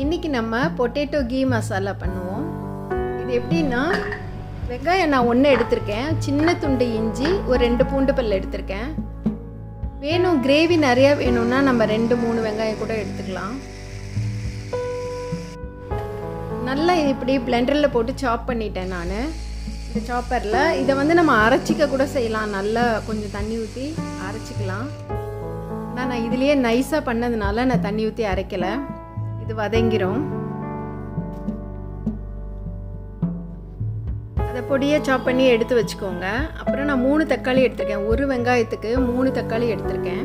இன்றைக்கி நம்ம potato key masala பண்ணுவோம். இது எப்படின்னா, வெங்காயம் நான் 1 எடுத்திருக்கேன், சின்ன துண்டு இஞ்சி, ஒரு 2 பூண்டு பல் எடுத்திருக்கேன். வேணும் கிரேவி நிறையா வேணும்னா நம்ம 2-3 வெங்காயம் கூட எடுத்துக்கலாம். நல்லா இப்படி பிளெண்டரில் போட்டு சாப் பண்ணிட்டேன் நான். இந்த சாப்பரில் இதை நம்ம அரைச்சிக்க கூட செய்யலாம். நல்லா கொஞ்சம் தண்ணி ஊற்றி அரைச்சிக்கலாம். ஆனால் நான் இதுலேயே நைஸாக பண்ணதுனால நான் தண்ணி ஊற்றி அரைக்கலை. இது வதங்கிரும். அதை பொடியை சாப் பண்ணி எடுத்து வச்சுக்கோங்க. அப்புறம் நான் 3 தக்காளி எடுத்திருக்கேன். ஒரு வெங்காயத்துக்கு 3 தக்காளி எடுத்திருக்கேன்.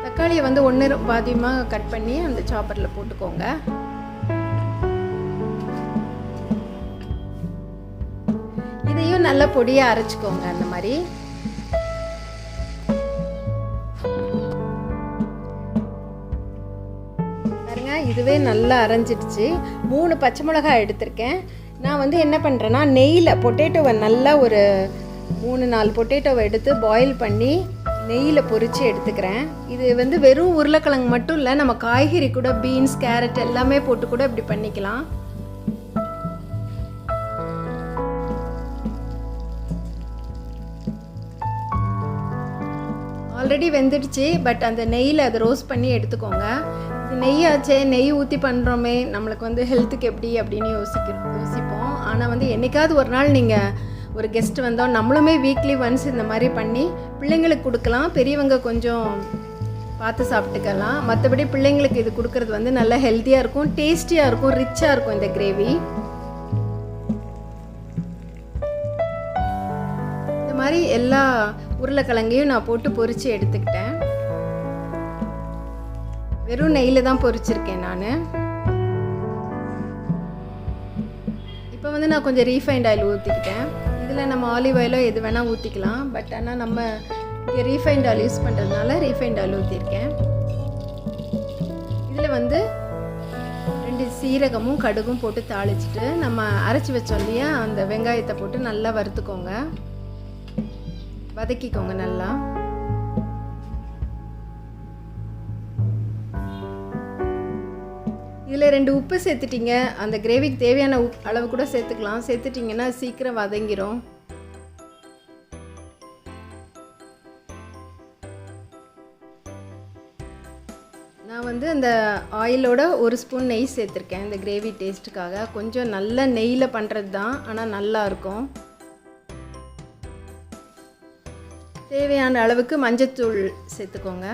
தக்காளியை 1 பாதியமாக கட் பண்ணி அந்த சாப்பரில் போட்டுக்கோங்க. இதையும் நல்லா பொடியாக அரைச்சிக்கோங்க. அந்த மாதிரி இதுவே நல்லா அரைஞ்சிடுச்சு. 3 பச்சை மிளகாய் எடுத்திருக்கேன். நான் என்ன பண்ணுறேன்னா, நெய்யில் பொட்டேட்டோவை நல்லா ஒரு 3-4 பொட்டேட்டோவை எடுத்து பாயில் பண்ணி நெய்யில் பொரித்து எடுத்துக்கிறேன். இது வெறும் உருளைக்கிழங்கு மட்டும் இல்லை, நம்ம காய்கறி கூட பீன்ஸ், கேரட் எல்லாமே போட்டு கூட இப்படி பண்ணிக்கலாம். ஆல்ரெடி வெந்துடுச்சு. பட் அந்த நெய்யில் அதை ரோஸ்ட் பண்ணி எடுத்துக்கோங்க. நெய்யாச்சே, நெய் ஊற்றி பண்ணுறோமே, நம்மளுக்கு ஹெல்த்துக்கு எப்படி அப்படின்னு யோசிப்போம். ஆனால் என்றைக்காவது ஒரு நாள் நீங்கள் ஒரு கெஸ்ட் வந்தோம், நம்மளுமே வீக்லி ஒன்ஸ் இந்த மாதிரி பண்ணி பிள்ளைங்களுக்கு கொடுக்கலாம். பெரியவங்க கொஞ்சம் பார்த்து சாப்பிட்டுக்கலாம். மற்றபடி பிள்ளைங்களுக்கு இது கொடுக்கறது நல்லா ஹெல்த்தியாக இருக்கும், டேஸ்டியாக இருக்கும், ரிச்சாக இருக்கும் இந்த கிரேவி. இந்த மாதிரி எல்லா உருளைக்கிழங்கையும் நான் போட்டு பொரித்து எடுத்துக்கிட்டேன். வெறும் நெய்யில் தான் பொரிச்சிருக்கேன் நான். இப்போ நான் கொஞ்சம் ரீஃபைண்ட் ஆயில் ஊற்றிக்கிட்டேன். இதில் நம்ம ஆலிவ் ஆயிலோ எது வேணால் ஊற்றிக்கலாம். பட் ஆனால் நம்ம இங்கே ரீஃபைண்ட் ஆயில் யூஸ் பண்ணுறதுனால ரீஃபைண்ட் ஆயில் ஊற்றிருக்கேன். இதில் 2 சீரகமும் கடுகும் போட்டு தாளிச்சிட்டு நம்ம அரைச்சி வச்சோம் இல்லையா, அந்த வெங்காயத்தை போட்டு நல்லா வறுத்துக்கோங்க, வதக்கிக்கோங்க நல்லா. இதில் 2 உப்பு சேர்த்துட்டிங்க. அந்த கிரேவிக்கு தேவையான அளவு கூட சேர்த்துக்கலாம். சேர்த்துட்டிங்கன்னா சீக்கிரம் வதங்கிரும். நான் அந்த ஆயிலோட 1 ஸ்பூன் நெய் சேர்த்துருக்கேன். இந்த கிரேவி டேஸ்ட்டுக்காக. கொஞ்சம் நல்ல நெய்யில் பண்ணுறது தான், ஆனால் நல்லாயிருக்கும். தேவையான அளவுக்கு மஞ்சத்தூள் சேர்த்துக்கோங்க.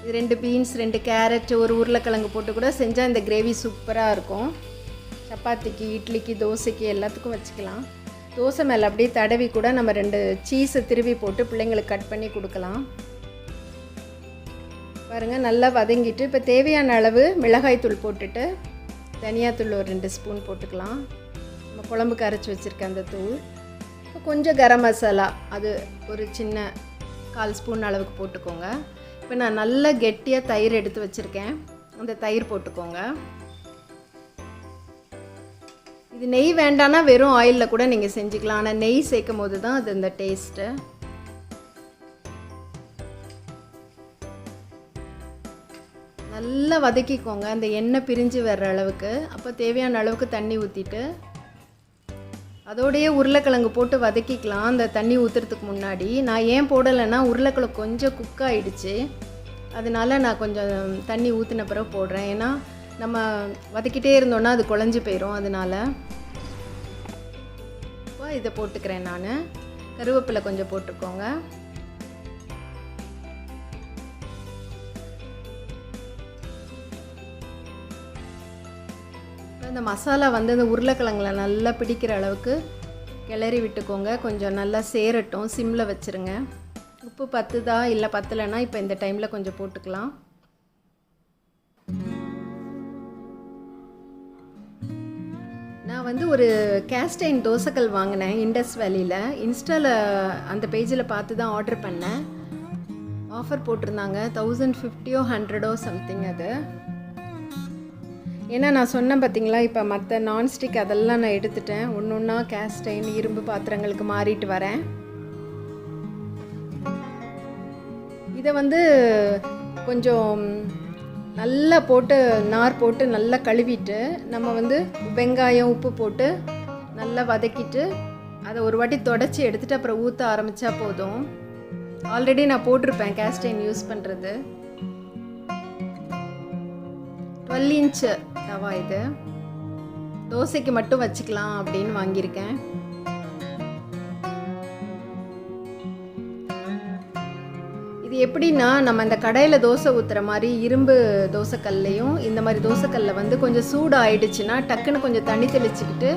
இது 2 பீன்ஸ், 2 கேரட், ஒரு உருளைக்கிழங்கு போட்டு கூட செஞ்சால் இந்த கிரேவி சூப்பராக இருக்கும். சப்பாத்திக்கு, இட்லிக்கு, தோசைக்கு எல்லாத்துக்கும் வச்சுக்கலாம். தோசை மேலே அப்படியே தடவி கூட நம்ம 2 சீஸை திருவி போட்டு பிள்ளைங்களுக்கு கட் பண்ணி கொடுக்கலாம். பாருங்கள், நல்லா வதங்கிட்டு இப்போ தேவையான அளவு மிளகாய் தூள் போட்டுட்டு தனியாத்தூள் ஒரு 2 ஸ்பூன் போட்டுக்கலாம். நம்ம குழம்புக்கு அரைச்சி வச்சுருக்க அந்த தூள். கொஞ்சம் கரம் மசாலா, அது ஒரு சின்ன 1/4 ஸ்பூன் அளவுக்கு போட்டுக்கோங்க. இப்போ நான் நல்லா கெட்டியாக தயிர் எடுத்து வச்சுருக்கேன். அந்த தயிர் போட்டுக்கோங்க. இது நெய் வேண்டான்னா வெறும் ஆயிலில் கூட நீங்கள் செஞ்சுக்கலாம். ஆனால் நெய் சேர்க்கும் போது தான் அது இந்த டேஸ்ட்டு. நல்லா வதக்கிக்கோங்க, அந்த எண்ணெய் பிரிஞ்சு வர்ற அளவுக்கு. அப்போ தேவையான அளவுக்கு தண்ணி ஊற்றிட்டு அதோடையே உருளைக்கிழங்கு போட்டு வதக்கிக்கலாம். அந்த தண்ணி ஊற்றுறதுக்கு முன்னாடி நான் ஏன் போடலைன்னா, உருளைக்கிழங்கு கொஞ்சம் குக் ஆகிடுச்சு. அதனால நான் கொஞ்சம் தண்ணி ஊற்றின பிறகு போடுறேன். ஏன்னா நம்ம வதக்கிட்டே இருந்தோன்னா அது குழஞ்சி போயிடும். அதனால் இப்போ இதை போட்டுக்கிறேன் நான். கருவேப்பிலை கொஞ்சம் போட்டுக்கோங்க. இந்த மசாலா இந்த உருளைக்கிழங்குல நல்லா பிடிக்கிற அளவுக்கு கிளறி விட்டுக்கோங்க. கொஞ்சம் நல்லா சேரட்டும், சிம்மில் வச்சுருங்க. உப்பு பத்துதா இல்லை பத்தலைன்னா இப்போ இந்த டைமில் கொஞ்சம் போட்டுக்கலாம். நான் ஒரு கேஸ்டைன் தோசைக்கல் வாங்கினேன் இண்டஸ் வேலியில். இன்ஸ்டாவில் அந்த பேஜில் பார்த்து தான் ஆர்டர் பண்ணேன். ஆஃபர் போட்டிருந்தாங்க. 1050 100 சம்திங் அது. ஏன்னா நான் சொன்னேன் பார்த்தீங்களா, இப்போ மற்ற நான்ஸ்டிக் அதெல்லாம் நான் எடுத்துட்டேன். ஒன்று ஒன்றா கேஸ்டைன் இரும்பு பாத்திரங்களுக்கு மாறிட்டு வரேன். இதை வந்து கொஞ்சம் நல்லா போட்டு நார் போட்டு நல்லா கழுவிட்டு நம்ம வந்து வெங்காயம் உப்பு போட்டு நல்லா வதக்கிட்டு அதை ஒரு வாட்டி தொடச்சி எடுத்துகிட்டு அப்புறம் ஊற்ற ஆரம்பித்தா போதும். ஆல்ரெடி நான் போட்டிருப்பேன் கேஸ்டைன் யூஸ் பண்ணுறது. 12 இன்ச் தவா இது. தோசைக்கு மட்டும் வச்சுக்கலாம் அப்படின்னு வாங்கியிருக்கேன். இது எப்படின்னா, நம்ம இந்த கடையில் தோசை ஊற்றுற மாதிரி இரும்பு தோசைக்கல்லையும் இந்த மாதிரி தோசைக்கல்லை வந்து கொஞ்சம் சூடு ஆயிடுச்சுன்னா டக்குன்னு கொஞ்சம் தண்ணி தெளிச்சுக்கிட்டு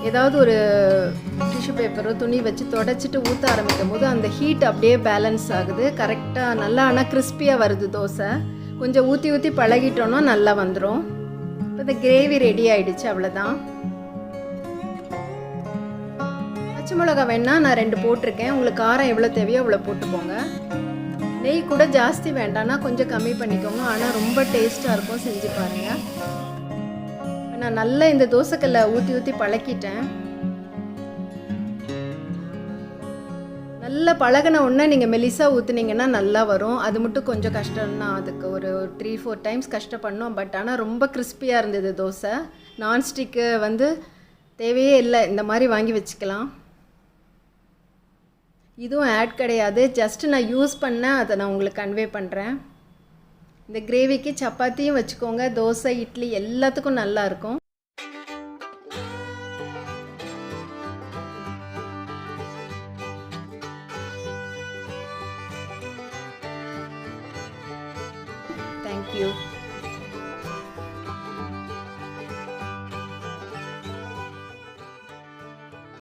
ஏதாவது ஒரு டிஷ்யூ பேப்பரோ துணி வச்சு தொடச்சிட்டு ஊற்ற ஆரம்பிக்கும் போது அந்த ஹீட் அப்படியே பேலன்ஸ் ஆகுது கரெக்டாக. நல்லா ஆனால் கிறிஸ்பியாக வருது தோசை. கொஞ்சம் ஊற்றி ஊற்றி பழகிட்டோன்னா நல்லா வந்துடும். இப்போ இந்த கிரேவி ரெடி ஆகிடுச்சு, அவ்வளோதான். பச்சை மிளகா வேணால் நான் 2 போட்டிருக்கேன். உங்களுக்கு காரம் எவ்வளோ தேவையோ அவ்வளோ போட்டுக்கோங்க. நெய் கூட ஜாஸ்தி வேண்டாம்னா கொஞ்சம் கம்மி பண்ணிக்கோங்க. ஆனால் ரொம்ப டேஸ்ட்டாக இருக்கும், செஞ்சு பாருங்கள். நான் நல்லா இந்த தோசைக்கல்லை ஊற்றி ஊற்றி பழக்கிட்டேன். நல்லா பழகின உடனே நீங்கள் மெலிசாக ஊற்றுனீங்கன்னா நல்லா வரும். அது மட்டும் கொஞ்சம் கஷ்டம்னா அதுக்கு ஒரு 3-4 டைம்ஸ் கஷ்டப்படணும். பட் ஆனால் ரொம்ப கிறிஸ்பியாக இருந்தது தோசை. நான்ஸ்டிக்கு வந்து தேவையே இல்லை, இந்த மாதிரி வாங்கி வச்சுக்கலாம். இதுவும் ஆட் கிடையாது, ஜஸ்ட் நான் யூஸ் பண்ணேன், அதை நான் உங்களுக்கு கன்வே பண்ணுறேன். இந்த கிரேவிக்கு சப்பாத்தியும் வச்சுக்கோங்க, தோசை இட்லி எல்லாத்துக்கும் நல்லா இருக்கும். Thank you.